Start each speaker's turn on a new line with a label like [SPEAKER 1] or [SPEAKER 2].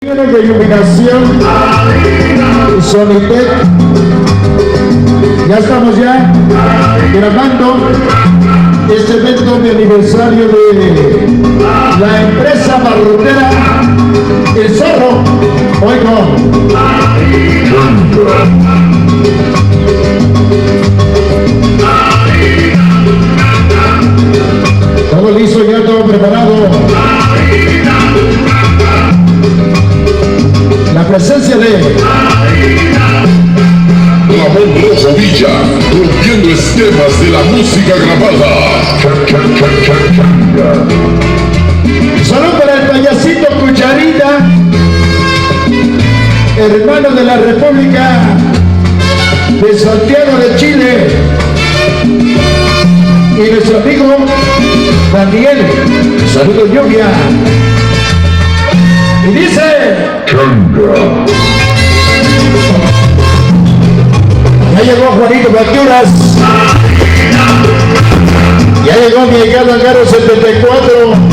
[SPEAKER 1] De iluminación Sonitec. Ya estamos ya grabando este evento de aniversario de la empresa barrotera El Zorro. Hoy con todo listo, ya todo preparado. La presencia de
[SPEAKER 2] Ramón Rojo Villa, rompiendo esquemas de la música grabada.
[SPEAKER 1] Salud para el payasito Cucharita, hermano de la República de Santiago de Chile, y nuestro amigo Daniel. Saludos, lluvia. Y dice ya llegó Juanito Facturas, ya llegó Miguel Angaro 74.